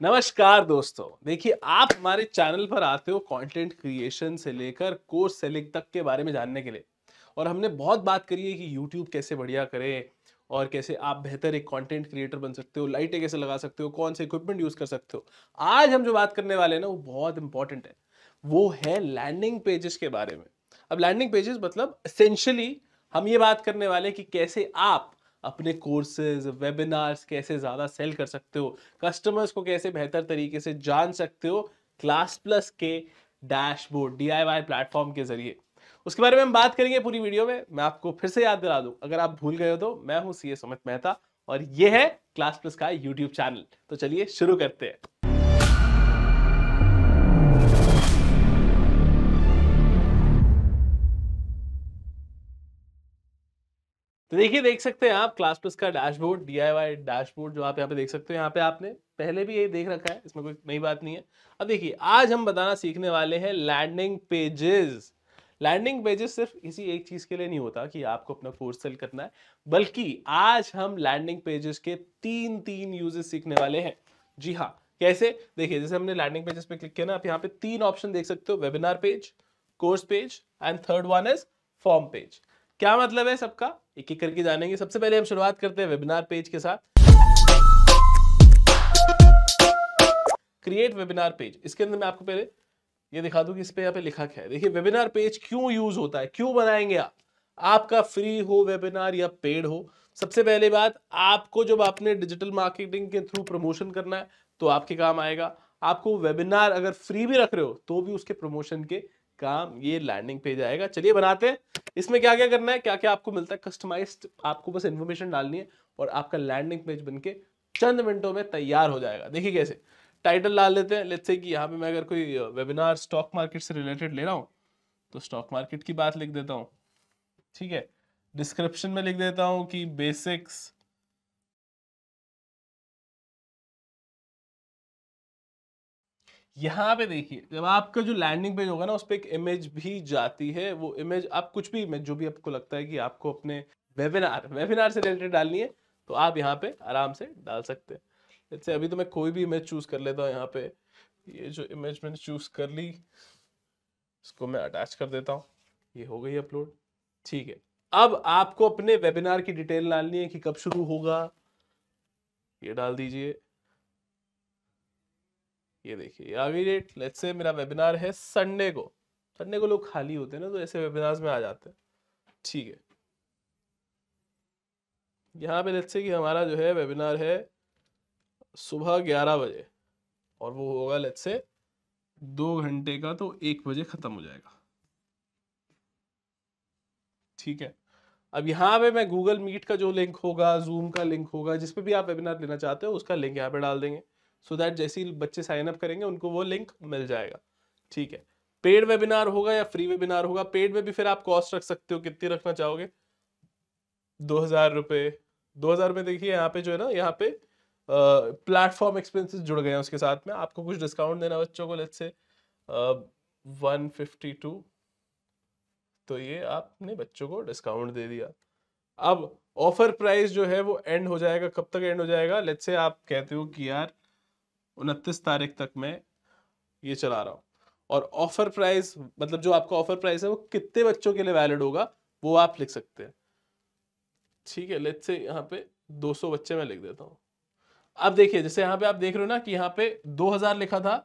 नमस्कार दोस्तों। देखिए, आप हमारे चैनल पर आते हो कंटेंट क्रिएशन से लेकर कोर्स सेलिंग तक के बारे में जानने के लिए। और हमने बहुत बात करी है कि यूट्यूब कैसे बढ़िया करें और कैसे आप बेहतर एक कंटेंट क्रिएटर बन सकते हो, लाइटें कैसे लगा सकते हो, कौन से इक्विपमेंट यूज कर सकते हो। आज हम जो बात करने वाले हैं ना, वो बहुत इंपॉर्टेंट है। वो है लैंडिंग पेजेस के बारे में। अब लैंडिंग पेजेस मतलब एसेंशियली हम ये बात करने वाले हैं कि कैसे आप अपने कोर्सेज वेबिनार्स कैसे ज़्यादा सेल कर सकते हो, कस्टमर्स को कैसे बेहतर तरीके से जान सकते हो क्लास प्लस के डैशबोर्ड DIY प्लेटफॉर्म के जरिए। उसके बारे में हम बात करेंगे पूरी वीडियो में। मैं आपको फिर से याद दिला दूं, अगर आप भूल गए हो तो मैं हूं CA सुमित मेहता और ये है क्लास प्लस का यूट्यूब चैनल। तो चलिए शुरू करते हैं। तो देखिए, देख सकते हैं आप क्लास प्लस का डैशबोर्ड DIY डैशबोर्ड जो आप यहाँ पे देख सकते हो। यहाँ पे आपने पहले भी ये देख रखा है, इसमें कोई नई बात नहीं है। अब देखिए, आज हम बताना सीखने वाले हैं लैंडिंग पेजेस। लैंडिंग पेजेस सिर्फ किसी एक चीज के लिए नहीं होता कि आपको अपना कोर्स सेल करना है, बल्कि आज हम लैंडिंग पेजेस के तीन तीन यूजेस सीखने वाले हैं। जी हाँ, कैसे? देखिए, जैसे हमने लैंडिंग पेजेस पे क्लिक किया ना, आप यहाँ पे तीन ऑप्शन देख सकते हो, webinar page, course page and third one is form page. क्या मतलब है सबका, एक एक करके जानेंगे। सबसे पहले हम शुरुआत करते हैं वेबिनार पेज के साथ। क्रिएट वेबिनार पेज, इसके अंदर मैं आपको पहले ये दिखा दूं कि इस पे यहाँ पे लिखा क्या है। देखिए, वेबिनार पेज क्यों यूज होता है, क्यों बनाएंगे आप, आपका फ्री हो वेबिनार या पेड हो। सबसे पहले बात, आपको जब आपने डिजिटल मार्केटिंग के थ्रू प्रमोशन करना है तो आपके काम आएगा। आपको वेबिनार अगर फ्री भी रख रहे हो तो भी उसके प्रमोशन के काम ये लैंडिंग पेज आएगा। चलिए बनाते हैं। इसमें क्या क्या करना है, क्या क्या आपको मिलता है, कस्टमाइज्ड आपको बस इन्फॉर्मेशन डालनी है और आपका लैंडिंग पेज बनके चंद मिनटों में तैयार हो जाएगा। देखिए कैसे, टाइटल डाल लेते हैं। लेट्स से कि यहाँ पे मैं अगर कोई वेबिनार स्टॉक मार्केट से रिलेटेड ले रहा हूँ तो स्टॉक मार्केट की बात लिख देता हूँ। ठीक है, डिस्क्रिप्शन में लिख देता हूँ कि बेसिक्स। यहाँ पे देखिए, जब आपका जो लैंडिंग पेज होगा ना, उस पर एक इमेज भी जाती है। वो इमेज आप कुछ भी इमेज जो भी आपको लगता है कि आपको अपने वेबिनार से रिलेटेड डालनी है तो आप यहाँ पे आराम से डाल सकते हैं। जैसे अभी तो मैं कोई भी इमेज चूज कर लेता हूँ। यहाँ पे ये जो इमेज मैंने चूज कर ली, इसको मैं अटैच कर देता हूँ। ये हो गई अपलोड। ठीक है, अब आपको अपने वेबिनार की डिटेल डालनी है कि कब शुरू होगा, ये डाल दीजिए। ये देखिए, ये आ गई डेट। लेट्स से मेरा वेबिनार है संडे को। संडे को लोग खाली होते हैं ना, तो ऐसे वेबिनार्स में आ जाते हैं। ठीक है, यहाँ पे लेट्स से कि हमारा जो है वेबिनार है सुबह 11 बजे और वो होगा लेट्स से 2 घंटे का, तो 1 बजे खत्म हो जाएगा। ठीक है, अब यहाँ पे मैं गूगल मीट का जो लिंक होगा, जूम का लिंक होगा, जिस पे भी आप वेबिनार लेना चाहते हो उसका लिंक यहाँ पे डाल देंगे, सो दैट जैसे ही बच्चे साइन अप करेंगे उनको वो लिंक मिल जाएगा। ठीक है, पेड वेबिनार होगा या फ्री वेबिनार होगा। पेड में भी फिर आप कॉस्ट रख सकते हो, कितनी रखना चाहोगे, 2,000 रुपये। 2,000 रुपये देखिए, यहाँ पे जो है ना, यहाँ पे प्लेटफॉर्म एक्सपेंसेस जुड़ गए हैं उसके साथ में। आपको कुछ डिस्काउंट देना बच्चों को, लेट्स से 152, तो ये आपने बच्चों को डिस्काउंट दे दिया। अब ऑफर प्राइस जो है वो एंड हो जाएगा। कब तक एंड हो जाएगा, लेट्स से आप कहते हो कि यार 29 तारीख तक मैं ये चला रहा हूँ, और ऑफर प्राइस मतलब जो आपका ऑफर प्राइस है वो कितने बच्चों के लिए वैलिड होगा वो आप लिख सकते हैं। ठीक है, लेट्स से यहाँ पे 200 बच्चे मैं लिख देता हूँ। अब देखिए, जैसे यहाँ पे आप देख रहे हो ना कि यहाँ पे 2,000 लिखा था,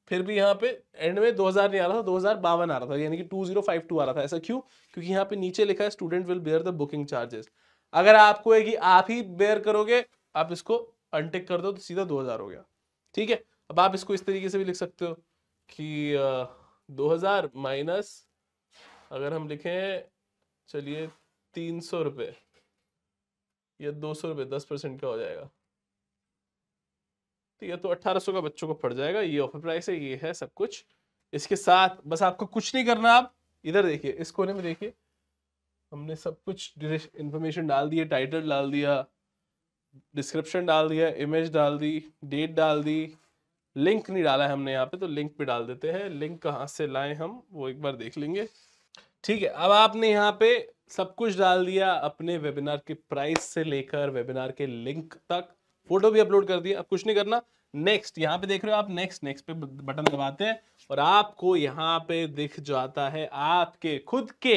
फिर भी यहाँ पे एंड में 2,000 नहीं आ रहा था, 2,052 आ रहा था, यानी कि 2052 आ रहा था। ऐसा क्यों? क्योंकि यहाँ पे नीचे लिखा है student will bear the booking charges. अगर आपको है कि आप ही बेयर करोगे, आप इसको अनटिक कर दो तो सीधा 2,000 हो गया। ठीक है, अब आप इसको इस तरीके से भी लिख सकते हो कि 2,000 माइनस, अगर हम लिखें चलिए 300 रुपये या 200 रुपये, 10% का हो जाएगा। ठीक है, तो 1,800 का बच्चों को पड़ जाएगा। ये ऑफर प्राइस है, ये है सब कुछ। इसके साथ बस आपको कुछ नहीं करना। आप इधर देखिए, इस कोने में देखिए, हमने सब कुछ इंफॉर्मेशन डाल दी है। टाइटल डाल दिया, डिस्क्रिप्शन डाल दिया, इमेज डाल दी, डेट डाल दी। लिंक नहीं डाला है हमने यहाँ पे, तो लिंक पे डाल देते हैं। लिंक कहाँ से लाए हम वो एक बार देख लेंगे। ठीक है, अब आपने यहाँ पे सब कुछ डाल दिया, अपने वेबिनार के प्राइस से लेकर वेबिनार के लिंक तक, फोटो भी अपलोड कर दिया। अब कुछ नहीं करना, नेक्स्ट यहाँ पे देख रहे हो आप, नेक्स्ट नेक्स्ट पे बटन दबाते हैं और आपको यहाँ पे दिख जाता है आपके खुद के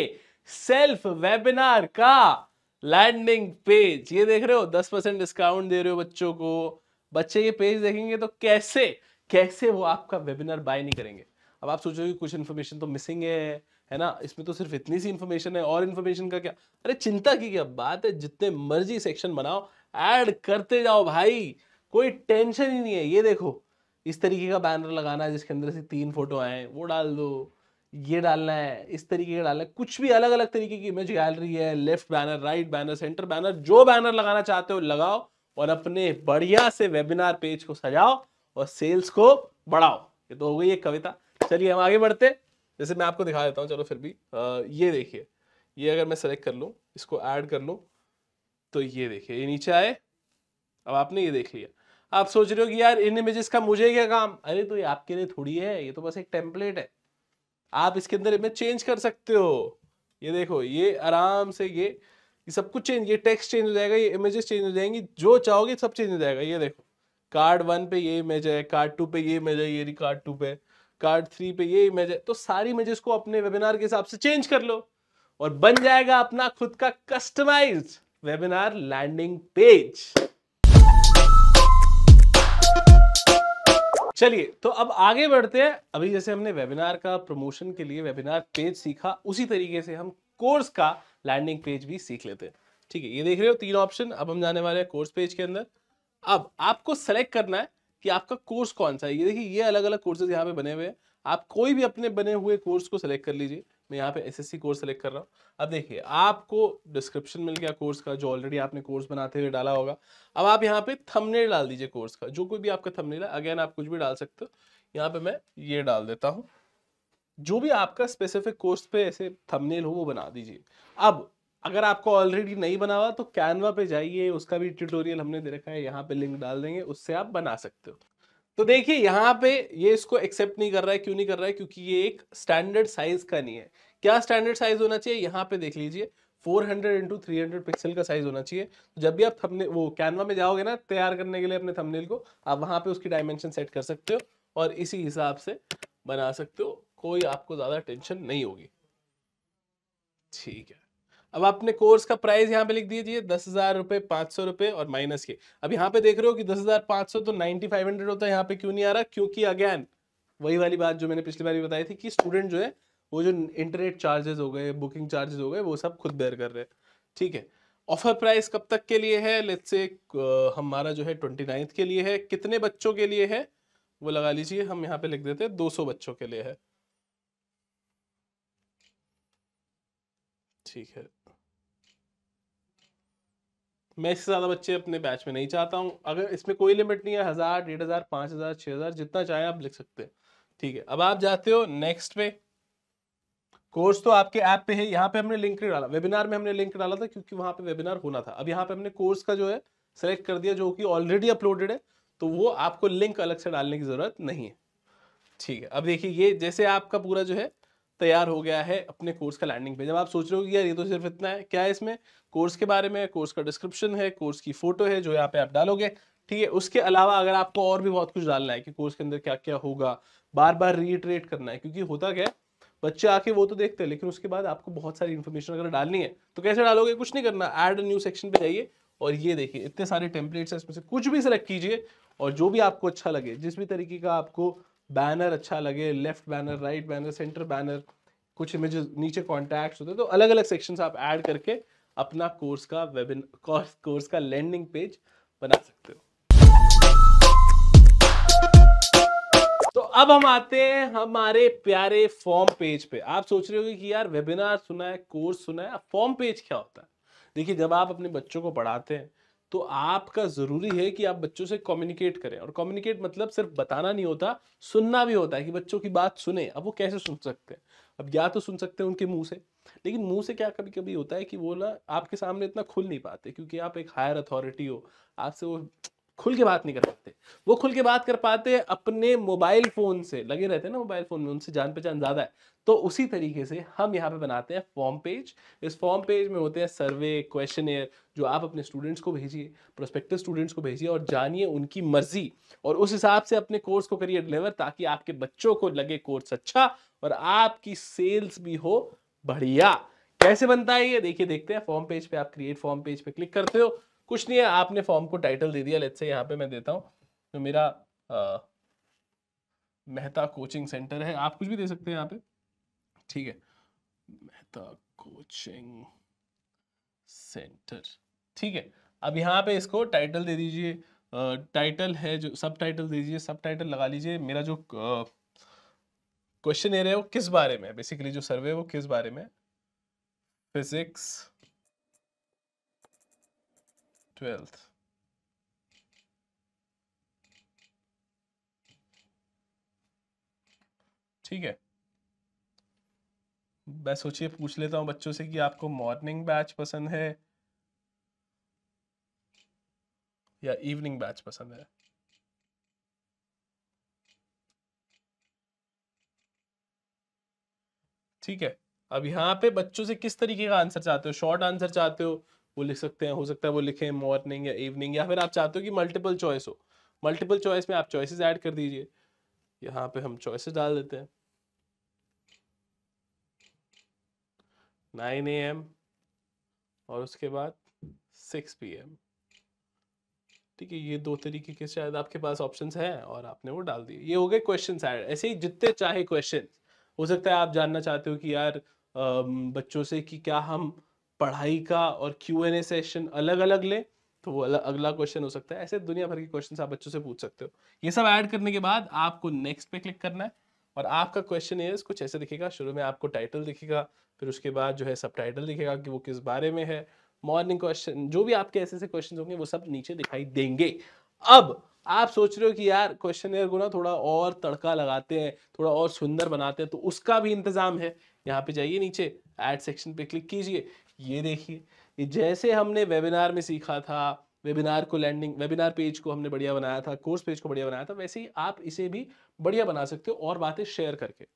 सेल्फ वेबिनार का लैंडिंग पेज। ये देख रहे हो 10% डिस्काउंट दे रहे हो बच्चों को। बच्चे ये पेज देखेंगे तो कैसे कैसे वो आपका वेबिनार बाय नहीं करेंगे। अब आप सोचोगे कुछ इन्फॉर्मेशन तो मिसिंग है ना, इसमें तो सिर्फ इतनी सी इन्फॉर्मेशन है, और इन्फॉर्मेशन का क्या। अरे चिंता की क्या बात है, जितने मर्जी सेक्शन बनाओ, ऐड करते जाओ भाई, कोई टेंशन ही नहीं है। ये देखो इस तरीके का बैनर लगाना है जिसके अंदर से 3 फोटो आए, वो डाल दो। ये डालना है, इस तरीके का डालना है, कुछ भी अलग अलग तरीके की इमेज गैलरी है, left banner, right banner, centre banner, जो बैनर लगाना चाहते हो लगाओ और अपने बढ़िया से वेबिनार पेज को सजाओ और सेल्स को बढ़ाओ। ये तो हो गई एक कविता। चलिए हम आगे बढ़ते। जैसे मैं आपको दिखा देता हूँ, चलो फिर भी ये देखिए, ये अगर मैं सेलेक्ट कर लूँ, इसको ऐड कर लूँ, तो ये देखिए ये नीचे आए। अब आपने ये देख लिया। आप सोच रहे हो कि यार इन इमेजेस का मुझे क्या काम। अरे तो ये आपके लिए थोड़ी है, ये तो बस एक टेम्पलेट है। आप इसके अंदर इमेज चेंज कर सकते हो। ये देखो ये आराम से ये सब कुछ चेंज, ये टेक्स्ट चेंज हो जाएगा, ये इमेजेस चेंज हो जाएंगी, जो चाहोगे सब चेंज हो जाएगा। ये देखो कार्ड 1 पे ये इमेज है, कार्ड 2 पे ये इमेज है, ये रही कार्ड 2 पे, कार्ड 3 पे ये इमेज है। तो सारी इमेजेस को अपने वेबिनार के हिसाब से चेंज कर लो और बन जाएगा अपना खुद का कस्टमाइज्ड वेबिनार लैंडिंग पेज। चलिए तो अब आगे बढ़ते हैं। अभी जैसे हमने वेबिनार का प्रमोशन के लिए वेबिनार पेज सीखा, उसी तरीके से हम कोर्स का लैंडिंग पेज भी सीख लेते हैं। ठीक है, ये देख रहे हो 3 ऑप्शन। अब हम जाने वाले हैं कोर्स पेज के अंदर। अब आपको सेलेक्ट करना है कि आपका कोर्स कौन सा है। ये देखिए ये अलग अलग कोर्सेज यहाँ पे बने हुए हैं। आप कोई भी अपने बने हुए कोर्स को सिलेक्ट कर लीजिए। मैं यहाँ पे एसएससी कोर्स सेलेक्ट कर रहा हूँ। अब देखिए आपको डिस्क्रिप्शन मिल गया कोर्स का, जो ऑलरेडी आपने कोर्स बनाते हुए डाला होगा। अब आप यहाँ पे थंबनेल डाल दीजिए कोर्स का, जो कोई भी आपका थंबनेल है। अगेन आप कुछ भी डाल सकते हो। यहाँ पे मैं ये डाल देता हूँ, जो भी आपका स्पेसिफिक कोर्स पे ऐसे थंबनेल हो वो बना दीजिए। अब अगर आपको ऑलरेडी नहीं बना हुआ तो कैनवा पे जाइए, उसका भी ट्यूटोरियल हमने दे रखा है, यहाँ पे लिंक डाल देंगे, उससे आप बना सकते हो। तो देखिए यहाँ पे ये इसको एक्सेप्ट नहीं कर रहा है। क्यों नहीं कर रहा है? क्योंकि ये एक स्टैंडर्ड साइज का नहीं है। क्या स्टैंडर्ड साइज होना चाहिए? यहाँ पे देख लीजिए 400 इंटू 300 पिक्सल का साइज होना चाहिए। तो जब भी आप थंबनेल वो कैनवा में जाओगे ना तैयार करने के लिए अपने थंबनेल को, आप वहां पे उसकी डायमेंशन सेट कर सकते हो और इसी हिसाब से बना सकते हो। कोई आपको ज्यादा टेंशन नहीं होगी। ठीक है, अब आपने कोर्स का प्राइस यहाँ पे लिख दीजिए 10,000 रुपए, 500 रुपए और माइनस के। अब यहाँ पे देख रहे हो कि 10,500 तो 9500 होता है, यहाँ पे क्यों नहीं आ रहा? क्योंकि अगेन वही वाली बात जो मैंने पिछली बार भी बताई थी कि स्टूडेंट जो है वो जो इंटरनेट चार्जेस हो गए, बुकिंग चार्जेस हो गए, वो सब खुद बेयर कर रहे हैं। ठीक है, ऑफर प्राइस कब तक के लिए है? लेट्स से हमारा जो है 29 के लिए है। कितने बच्चों के लिए है वो लगा लीजिए, हम यहाँ पे लिख देते हैं 200 बच्चों के लिए है। ठीक है, मैं इससे ज्यादा बच्चे अपने बैच में नहीं चाहता हूँ। अगर इसमें कोई लिमिट नहीं है, 1000, 1500, 5000, 6000 जितना चाहे आप लिख सकते हैं। ठीक है, अब आप जाते हो नेक्स्ट पे। कोर्स तो आपके ऐप पे है, यहाँ पे हमने लिंक नहीं डाला। वेबिनार में हमने लिंक डाला था क्योंकि वहां पे वेबिनार होना था। अब यहाँ पे हमने कोर्स का जो है सेलेक्ट कर दिया, जो कि ऑलरेडी अपलोडेड है, तो वो आपको लिंक अलग से डालने की जरूरत नहीं है। ठीक है, अब देखिए ये जैसे आपका पूरा जो है तैयार हो गया है अपने कोर्स का लैंडिंग पेज। अब आप सोच रहे हो कि यार ये तो सिर्फ इतना है, क्या है इसमें? कोर्स के बारे में, कोर्स का डिस्क्रिप्शन है, कोर्स की फोटो है जो यहाँ पे आप डालोगे। ठीक है, उसके अलावा अगर आपको और भी बहुत कुछ डालना है कि कोर्स के अंदर क्या क्या होगा, बार बार रीइटरेट करना है, क्योंकि होता क्या है बच्चे आके वो तो देखते हैं, लेकिन उसके बाद आपको बहुत सारी इन्फॉर्मेशन अगर डालनी है तो कैसे डालोगे? कुछ नहीं करना, ऐड न्यू सेक्शन पे जाइए और ये देखिए इतने सारे टेम्पलेट्स हैं, इसमें से कुछ भी सिलेक्ट कीजिए और जो भी आपको अच्छा लगे, जिस भी तरीके का आपको बैनर अच्छा लगे, left banner, right banner, centre banner, कुछ इमेजेस नीचे कॉन्टैक्ट्स होते हैं, तो अलग अलग सेक्शंस आप ऐड करके अपना कोर्स का कोर्स का लैंडिंग पेज बना सकते हो। तो अब हम आते हैं हमारे प्यारे फॉर्म पेज पे। आप सोच रहे होगे कि यार वेबिनार सुना है, कोर्स सुना है, फॉर्म पेज क्या होता है? देखिए जब आप अपने बच्चों को पढ़ाते हैं तो आपका जरूरी है कि आप बच्चों से कम्युनिकेट करें। और कम्युनिकेट मतलब सिर्फ बताना नहीं होता, सुनना भी होता है कि बच्चों की बात सुने। अब वो कैसे सुन सकते हैं? अब या तो सुन सकते हैं उनके मुंह से, लेकिन मुंह से क्या कभी कभी होता है कि वो ना आपके सामने इतना खुल नहीं पाते, क्योंकि आप एक हायर अथॉरिटी हो, आपसे वो खुल के बात नहीं कर पाते। वो खुल के बात कर पाते हैं अपने मोबाइल फोन से, लगे रहते हैं ना मोबाइल फोन में, उनसे जान पहचान ज्यादा है। तो उसी तरीके से हम यहाँ पे बनाते हैं फॉर्म पेज। इस फॉर्म पेज में होते हैं सर्वे, क्वेश्चनेयर, जो आप अपने स्टूडेंट्स को भेजिए, प्रोस्पेक्टिव स्टूडेंट्स को भेजिए और जानिए उनकी मर्जी, और उस हिसाब से अपने कोर्स को करिए डिलीवर, ताकि आपके बच्चों को लगे कोर्स अच्छा और आपकी सेल्स भी हो बढ़िया। कैसे बनता है ये देखिए, देखते हैं। फॉर्म पेज पे आप क्रिएट फॉर्म पेज पे क्लिक करते हो, कुछ नहीं है, आपने फॉर्म को टाइटल दे दिया। लेट्स से यहाँ पे मैं देता हूँ, तो मेरा मेहता कोचिंग सेंटर है, आप कुछ भी दे सकते हैं यहाँ पे, ठीक है, मेहता कोचिंग सेंटर, ठीक है। अब यहाँ पे इसको टाइटल दे दीजिए, टाइटल है जो सब टाइटल दे दीजिए, सब टाइटल लगा लीजिए। मेरा जो क्वेश्चन एरिया है वो किस बारे में है, बेसिकली जो सर्वे है वो किस बारे में है, फिजिक्स 12th, ठीक है। मैं सोचिए पूछ लेता हूँ बच्चों से कि आपको मॉर्निंग बैच पसंद है या इवनिंग बैच पसंद है। ठीक है, अब यहाँ पे बच्चों से किस तरीके का आंसर चाहते हो, शॉर्ट आंसर चाहते हो, वो लिख सकते हैं, हो सकता है वो लिखें मॉर्निंग या इवनिंग, या फिर आप चाहते हो कि मल्टीपल चॉइस हो। मल्टीपल चॉइस में आप चॉइसेस ऐड कर दीजिए, यहाँ पे हम चॉइसेस डाल देते हैं 9 AM और उसके बाद 6 PM। ठीक है, ये दो तरीके के शायद आपके पास ऑप्शंस हैं और आपने वो डाल दिए। ये हो गए क्वेश्चन ऐड। ऐसे ही जितने चाहे क्वेश्चन हो सकता है। आप जानना चाहते हो कि यार बच्चों से कि क्या हम पढ़ाई का और Q&A सेशन अलग अलग लें, तो वो अगला क्वेश्चन हो सकता है। ऐसे दुनिया भर के क्वेश्चन आप बच्चों से पूछ सकते हो। ये सब ऐड करने के बाद आपको नेक्स्ट पे क्लिक करना है और आपका क्वेश्चन ये कुछ ऐसे दिखेगा। शुरू में आपको टाइटल दिखेगा, फिर उसके बाद जो है सब टाइटल दिखेगा कि वो किस बारे में है, मॉर्निंग क्वेश्चन, जो भी आपके ऐसे ऐसे क्वेश्चन होंगे वो सब नीचे दिखाई देंगे। अब आप सोच रहे हो कि यार क्वेश्चनेयर को ना थोड़ा और तड़का लगाते हैं, थोड़ा और सुंदर बनाते हैं, तो उसका भी इंतजाम है। यहाँ पे जाइए, नीचे ऐड सेक्शन पे क्लिक कीजिए। ये देखिए, ये जैसे हमने वेबिनार में सीखा था, वेबिनार को लैंडिंग, वेबिनार पेज को हमने बढ़िया बनाया था, कोर्स पेज को बढ़िया बनाया था, वैसे ही आप इसे भी बढ़िया बना सकते हो और बातें शेयर करके।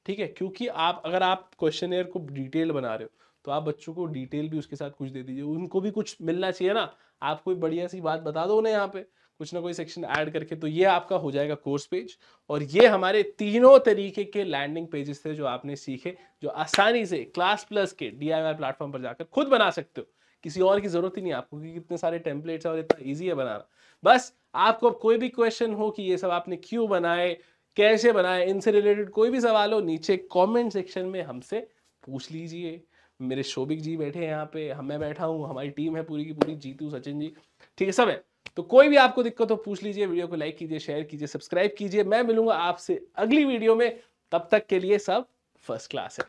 ठीक है, क्योंकि आप अगर आप क्वेश्चनेयर को डिटेल बना रहे हो तो आप बच्चों को डिटेल भी उसके साथ कुछ दे दीजिए, उनको भी कुछ मिलना चाहिए ना। आप कोई बढ़िया सी बात बता दो उन्हें यहाँ पे कुछ ना कोई सेक्शन ऐड करके, तो ये आपका हो जाएगा कोर्स पेज। और ये हमारे तीनों तरीके के लैंडिंग पेजेस थे जो आपने सीखे, जो आसानी से क्लास प्लस के DIY प्लेटफॉर्म पर जाकर खुद बना सकते हो। किसी और की जरूरत ही नहीं आपको, क्योंकि कितने सारे टेम्पलेट्स और इतना ईजी है बनाना। बस आपको कोई भी क्वेश्चन हो कि ये सब आपने क्यों बनाए, कैसे बनाए, इनसे रिलेटेड कोई भी सवाल हो, नीचे कमेंट सेक्शन में हमसे पूछ लीजिए। मेरे शोभिक जी बैठे हैं यहाँ पे, मैं बैठा हूँ, हमारी टीम है पूरी की पूरी, जीतू, सचिन जी, ठीक है, सब है। तो कोई भी आपको दिक्कत हो पूछ लीजिए। वीडियो को लाइक कीजिए, शेयर कीजिए, सब्सक्राइब कीजिए। मैं मिलूंगा आपसे अगली वीडियो में, तब तक के लिए सब फर्स्ट क्लास है।